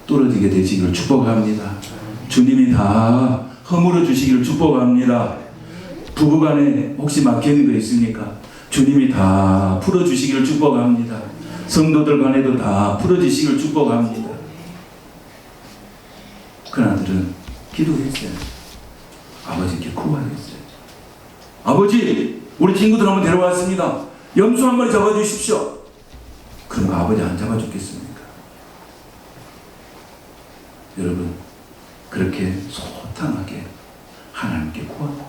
뚫어지게 되시기를 축복합니다. 주님이 다 허물어 주시기를 축복합니다. 부부간에 혹시 막혀있는 거 있습니까? 주님이 다 풀어주시기를 축복합니다. 성도들 간에도 다 풀어주시기를 축복합니다. 그나들은 기도했어요. 아버지께 구하겠어요. 아버지, 우리 친구들 한번 데려왔습니다. 염소 한 마리 잡아주십시오. 그럼 아버지 안 잡아주겠습니까? 여러분, 그렇게 소탕하게 하나님께 구하고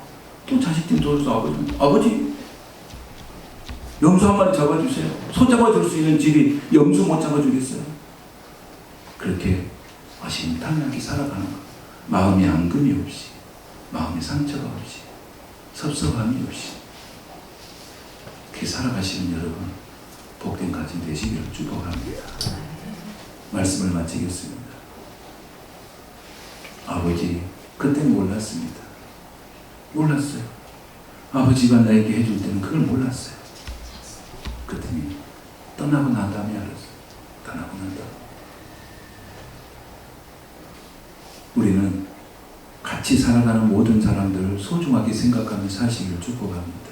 또 자식들 도와서 아버지 염소 한 마리 잡아주세요. 소 잡아줄 수 있는 집이 염소 못 잡아주겠어요? 그렇게 허심탄회하게 살아가는 것. 마음에 앙금이 없이, 마음에 상처가 없이, 섭섭함이 없이 그렇게 살아가시는 여러분 복된 가정 되시기를 축복합니다. 말씀을 마치겠습니다. 아버지, 그때 몰랐습니다. 몰랐어요. 아버지가 나에게 해줄 때는 그걸 몰랐어요. 그랬더니 떠나고 난 다음에 알았어요. 떠나고 난 다음에. 우리는 같이 살아가는 모든 사람들을 소중하게 생각하며 사시기를 축복합니다.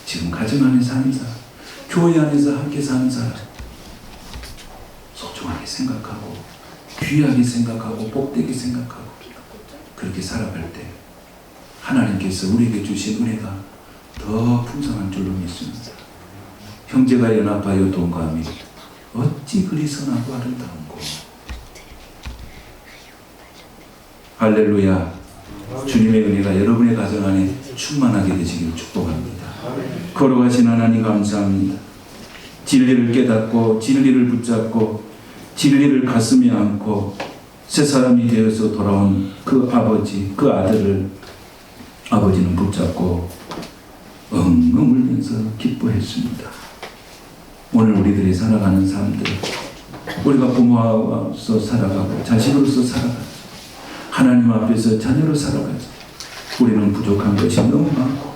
지금 가정 안에 사는 사람, 교회 안에서 함께 사는 사람, 소중하게 생각하고 귀하게 생각하고 복되게 생각하고 그렇게 살아갈 때 하나님께서 우리에게 주신 은혜가 더 풍성한 줄로 믿습니다. 형제가 연합하여 동감이 어찌 그리 선하고 아름다운고. 할렐루야. 주님의 은혜가 여러분의 가정 안에 충만하게 되시기를 축복합니다. 걸어가신 하나님 감사합니다. 진리를 깨닫고 진리를 붙잡고 진리를 가슴에 안고 새 사람이 되어서 돌아온 그 아버지, 그 아들을 아버지는 붙잡고 엉엉 울면서 기뻐했습니다. 오늘 우리들이 살아가는 삶들, 우리가 부모로서 살아가고 자식으로서 살아가고 하나님 앞에서 자녀로 살아가죠. 우리는 부족한 것이 너무 많고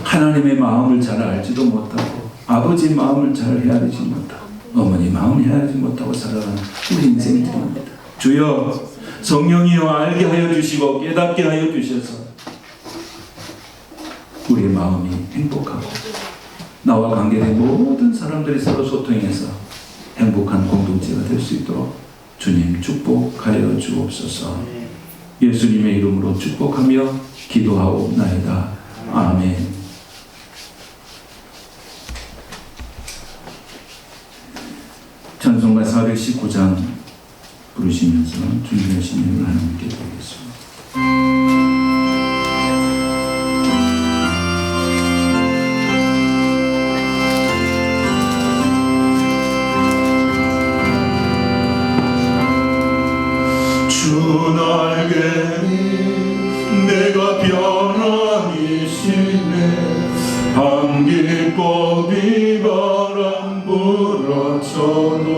하나님의 마음을 잘 알지도 못하고 아버지의 마음을 잘 헤아리지 못하고 어머니 마음을 헤아리지 못하고 살아가는 우리 인생들입니다. 주여, 성령이여 알게 하여 주시고 깨닫게 하여 주셔서 우리의 마음이 행복하고 나와 관계된 모든 사람들이 서로 소통해서 행복한 공동체가 될 수 있도록 주님 축복하여 주옵소서. 예수님의 이름으로 축복하며 기도하옵나이다. 아멘. 찬송가 419장 부르시면서 준비하신 일을 하나님께 드리겠습니다. 주 날개니 내가 변함이시네 한기법이 바람 불어쳐도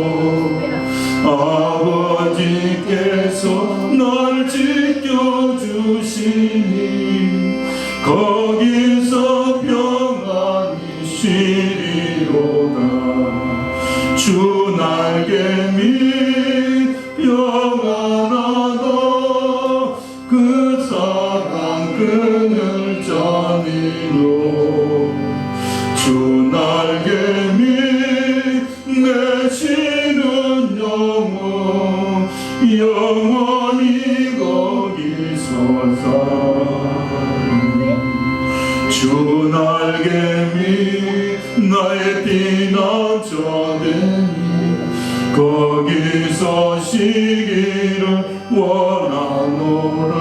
아버지께서 날 지켜주시니 거기서 평안히 쉬리로다. 주 날개 밑 평안하다. 그 사랑 끈을 짜니로 주 날개 밑 내 쉬는 영혼 영원히 거기서 살아. 주 날개 밑 나의 피난처되니 거기서 쉬기를 원하노라.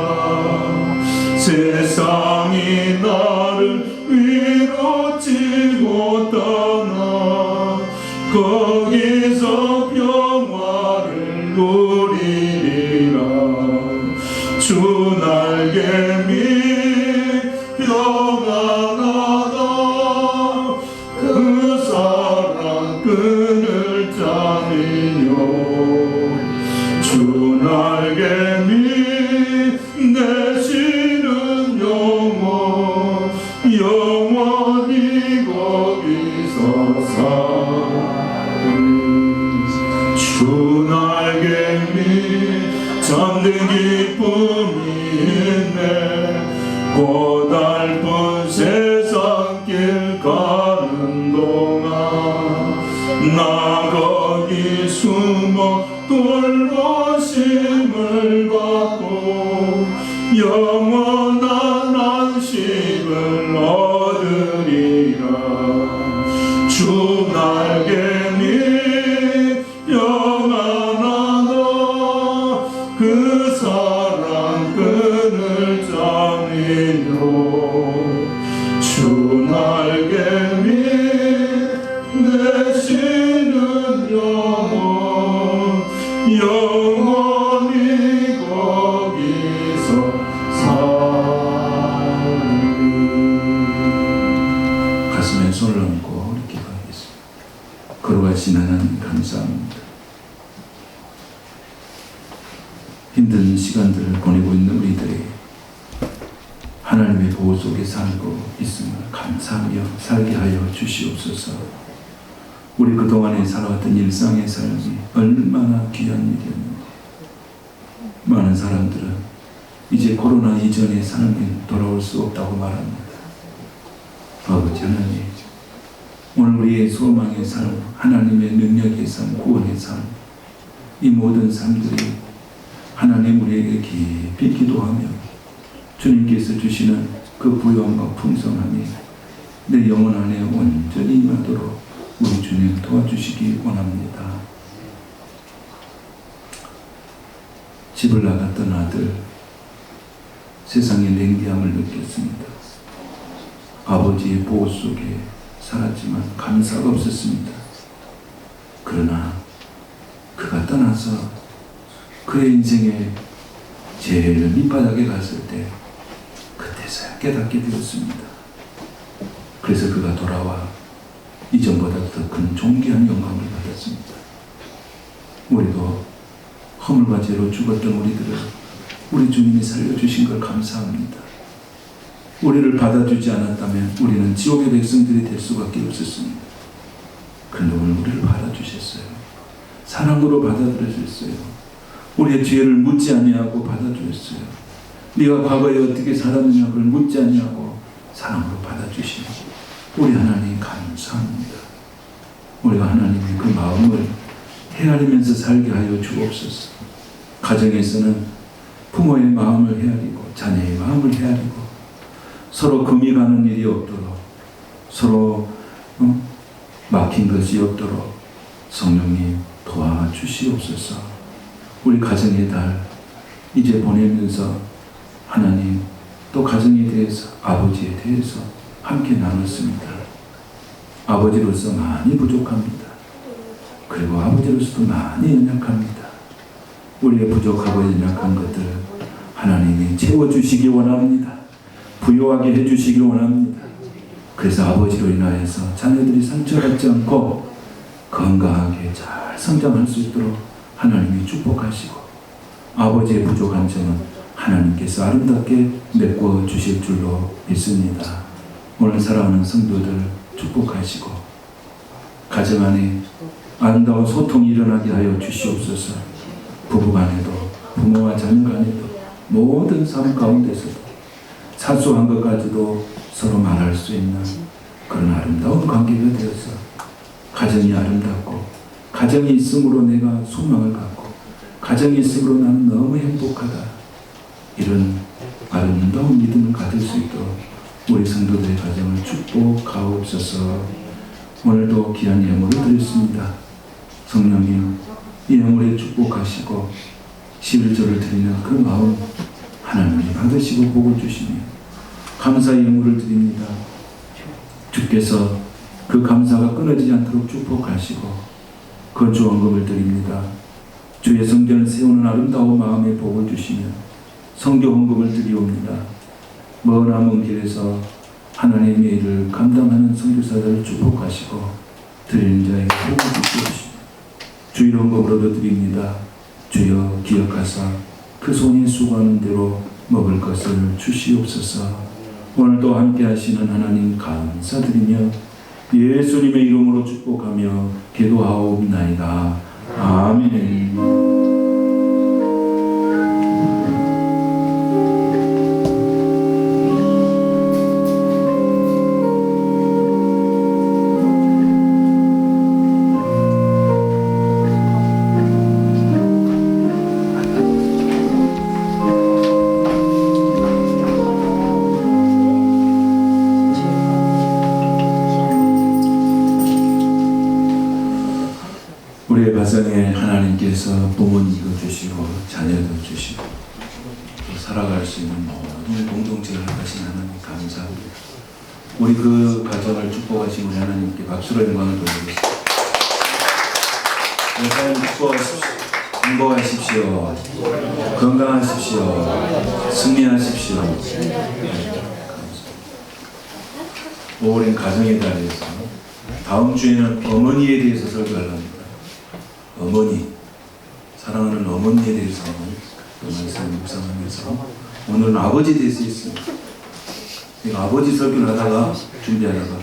세상이 나를 위롭지 못하나 거기서 평화를 누리리라. 주 날개 밑 평안하다. 그 사랑 끈을 짜니요 주 날개 밑 내쉬는 영혼 영원히 거기서 살리. 주 날개 밑 잠든 기쁨이 있네. 고달픈 세상길 가는 동안 나 거기 숨어 돌보심을 받고 영원한 안식을 얻으리라. 주 날개 밑 평안하다. 그 사랑 끈을 짜니요 주 날개 밑 내쉬는 영혼 영원히 거기서 살리. 가슴에 손을 얹고 우리 기도하겠습니다. 거룩하신 하나님 감사합니다. 힘든 시간들을 보내고 있는 우리들이 하나님의 보호 속에 살고 있음을 감사하며 살게 하여 주시옵소서. 우리 그동안에 살아왔던 일상의 삶이 얼마나 귀한 일이었는지. 많은 사람들은 이제 코로나 이전의 삶이 돌아올 수 없다고 말합니다. 아버지 하나님, 오늘 우리의 소망의 삶, 하나님의 능력의 삶, 구원의 삶, 이 모든 삶들이 하나님 우리에게 깊이 기도하며 주님께서 주시는 그 부요함과 풍성함이 내 영혼 안에 온전히 임하도록 우리 주님 도와주시기 원합니다. 집을 나갔던 아들, 세상의 냉기함을 느꼈습니다. 아버지의 보호 속에 살았지만 감사가 없었습니다. 그러나 그가 떠나서 그의 인생의 제일 밑바닥에 갔을 때 그때서야 깨닫게 되었습니다. 그래서 그가 돌아와 이전보다 더 큰 존귀한 영광을 받았습니다. 우리도 허물과 죄로 죽었던 우리들을 우리 주님이 살려주신 걸 감사합니다. 우리를 받아주지 않았다면 우리는 지옥의 백성들이 될 수밖에 없었습니다. 그런데 오늘 우리를 받아주셨어요. 사랑으로 받아들여주셨어요. 우리의 죄를 묻지 아니하고 받아주셨어요. 네가 과거에 어떻게 살았느냐 그걸 묻지 아니하고 사랑으로 받아주시고 우리 하나님 감사합니다. 우리가 하나님의 그 마음을 헤아리면서 살게 하여 주옵소서. 가정에서는 부모의 마음을 헤아리고 자녀의 마음을 헤아리고 서로 금이 가는 일이 없도록 서로 막힌 것이 없도록 성령님 도와주시옵소서. 우리 가정의 달 이제 보내면서 하나님 또 가정에 대해서 아버지에 대해서 함께 나눴습니다. 아버지로서 많이 부족합니다. 그리고 아버지로서도 많이 연약합니다. 우리의 부족하고 연약한 것들 하나님이 채워주시기 원합니다. 부요하게 해주시기 원합니다. 그래서 아버지로 인하여서 자녀들이 상처받지 않고 건강하게 잘 성장할 수 있도록 하나님이 축복하시고 아버지의 부족한 점은 하나님께서 아름답게 메꿔 주실 줄로 믿습니다. 오늘 사랑하는 성도들 축복하시고 가정 안에 아름다운 소통이 일어나게 하여 주시옵소서. 부부간에도 부모와 자녀간에도 모든 삶 가운데서도 사소한 것까지도 서로 말할 수 있는 그런 아름다운 관계가 되어서 가정이 아름답고 가정이 있음으로 내가 소망을 갖고 가정이 있음으로 나는 너무 행복하다. 이런 아름다운 믿음을 가질 수 있도록 우리 성도들의 가정을 축복하옵소서. 오늘도 귀한 예물을 드렸습니다. 성령님 이 예물에 축복하시고 11조를 드리는 그 마음 하나님이 받으시고 복을 주시며 감사의 예물을 드립니다. 주께서 그 감사가 끊어지지 않도록 축복하시고 건축원금을 드립니다. 주의 성전을 세우는 아름다운 마음의 복을 주시며 성교헌금을 드리옵니다. 먼 길에서 하나님의 일을 감당하는 선교사들을 축복하시고 드리는 자에게 복을 주시옵시며 주일 헌금으로도 드립니다. 주여 기억하사 그 손이 수고하는 대로 먹을 것을 주시옵소서. 오늘도 함께 하시는 하나님 감사드리며 예수님의 이름으로 축복하며 기도하옵나이다. 아멘. 우리의 가정에 하나님께서 부모님도 주시고 자녀도 주시고 또 살아갈 수 있는 모든 공동체를 하신 하나님 감사합니다. 우리 그 가정을 축복하신 우리 하나님께 박수로 영광을 돌리겠습니다. 여러분 축복하십시오. 행복하십시오. 건강하십시오. 승리하십시오. 오랜 가정에 대해서 다음 주에는 어머니에 대해서 설교를 합니다. 어머니, 사랑하는 어머니에 대해서 그 말씀을 묵상하면서 오늘은 아버지에 대해서 있습니다. 이거 아버지 설교를 하다가 준비하다가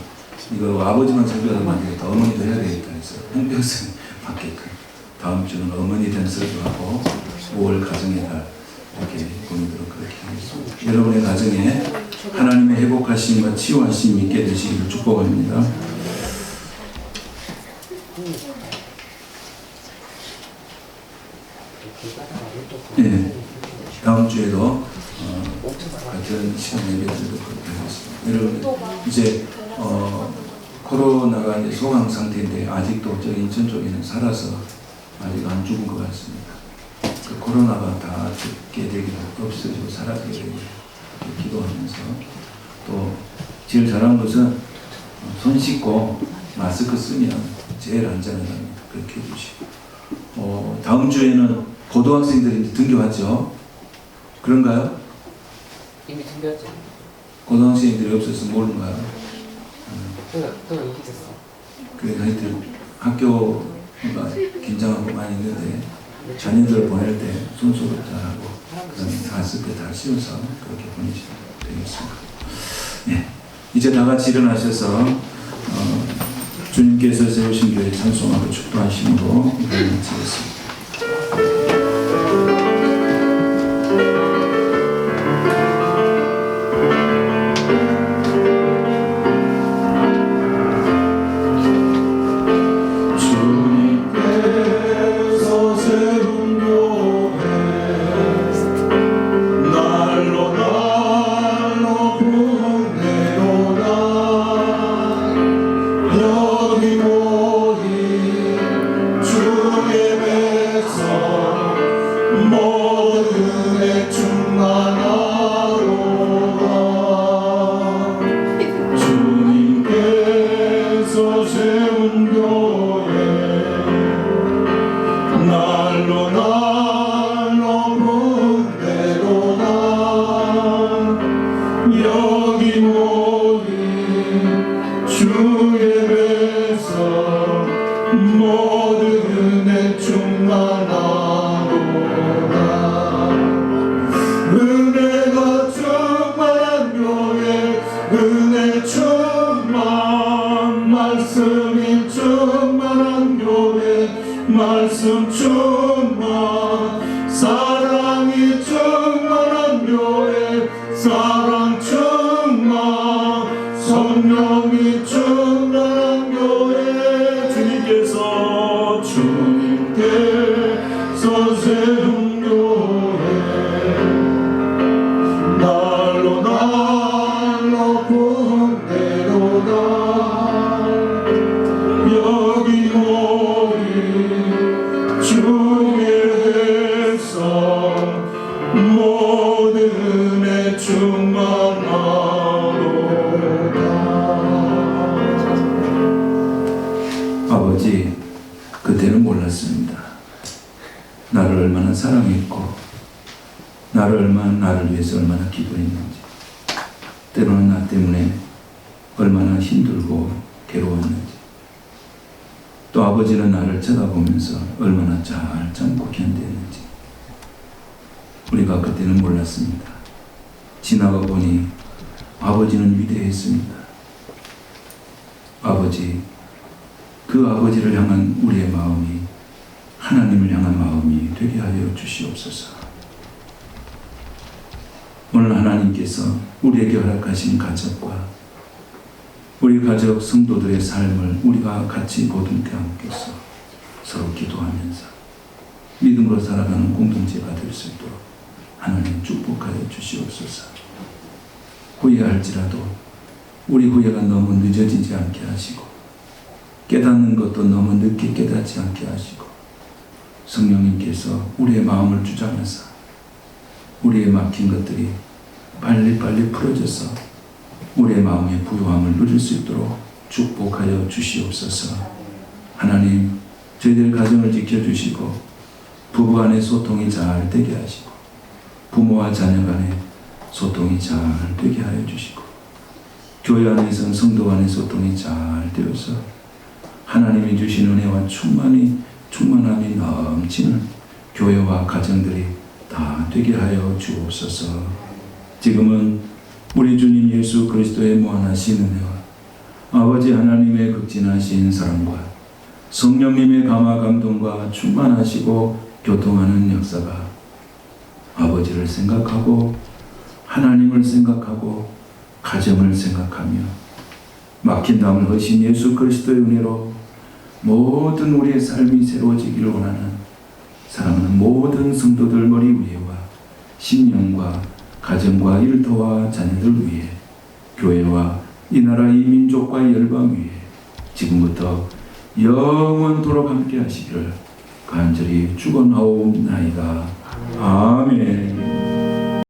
이거 아버지만 설교하다가 안 되겠다. 어머니도 해야 되겠다 해서 홍병선이 맞게끔 다음 주는 어머니에 대한 설교하고 5월 가정의 달 이렇게 보내도록 그렇게 하겠습니다. 여러분의 가정에 하나님의 회복하심과 치유하심이 있게 되시기를 축복합니다. 네, 다음 주에도 같은 시간에 예배드리도록 하겠습니다. 여러분 이제 코로나가 이제 소강 상태인데 아직도 저 인천 쪽에는 살아서 아직 안 죽은 것 같습니다. 그 코로나가 다 죽게 되기를 없어지고 사라지게 되기를 기도하면서 또 제일 잘한 것은 손 씻고 마스크 쓰면 제일 안전하답니다. 그렇게 해주시고 다음 주에는 고등학생들이 이제 등교하죠. 그런가요? 이미 등교했죠. 고등학생들이 없어서 모르는가요? 또 얘기됐어. 그래서 하여튼 학교가 긴장하고 많이 있는데 자녀들 보낼 때 순서를 잘하고 그다음에 마스크 다 씌워서 그렇게 보내시면 되겠습니다. 네, 이제 다 같이 일어나셔서 주님께서 세우신 교회 찬송하고 축도하심으로 마치겠습니다. 세운 교회 날로 날로 군대로 가 여기 모인 주 예배에서 모든 은혜 충만하도다 은혜가 충만한 교회 은혜 충만 말씀이 충만한 교회 말씀 충만 사랑이 충만한 교회 사랑 충만 성령이 충만한 교회 주님께서 세운 교회 날로 날로 군대로 가 여기 모인 주의 회사 모든 은혜 충만하도다. 아버지, 그때는 몰랐습니다. 나를 얼마나 사랑했고 나를 위해서 얼마나 기도했는지, 때로는 나 때문에 얼마나 힘들고 괴로웠는지, 또 아버지는 나를 쳐다보면서 얼마나 잘 참고 견뎠는지 우리가 그때는 몰랐습니다. 지나가 보니 아버지는 위대했습니다. 아버지, 그 아버지를 향한 우리의 마음이 하나님을 향한 마음이 되게 하여 주시옵소서. 오늘 하나님께서 우리에게 허락하신 가족과 우리 가족 성도들의 삶을 우리가 같이 보듬게 함께서 서로 기도하면서 믿음으로 살아가는 공동체가 될 수 있도록 하나님 축복하여 주시옵소서. 후회할지라도 우리 후회가 너무 늦어지지 않게 하시고 깨닫는 것도 너무 늦게 깨닫지 않게 하시고 성령님께서 우리의 마음을 주장하사 우리의 막힌 것들이 빨리빨리 풀어져서 우리의 마음의 부요함을 누릴 수 있도록 축복하여 주시옵소서. 하나님, 저희들 가정을 지켜주시고 부부 간의 소통이 잘 되게 하시고 부모와 자녀 간의 소통이 잘 되게 하여 주시고 교회 안에서 성도 간의 소통이 잘 되어서 하나님이 주신 은혜와 충만함이 넘치는 교회와 가정들이 다 되게 하여 주옵소서. 지금은 우리 주님 예수 그리스도의 무한하신 은혜와 아버지 하나님의 극진하신 사랑과 성령님의 감화 감동과 충만하시고 교통하는 역사가 아버지를 생각하고 하나님을 생각하고 가정을 생각하며 막힌 담을 허신 예수 그리스도의 은혜로 모든 우리의 삶이 새로워지기를 원하는 사랑하는 모든 성도들 머리 위에와 심령과 가정과 일터와 자녀들 위에 교회와 이 나라 이 민족과 이 열방 위에 지금부터 영원토록 함께 하시기를 간절히 축원하옵나이다. 아멘.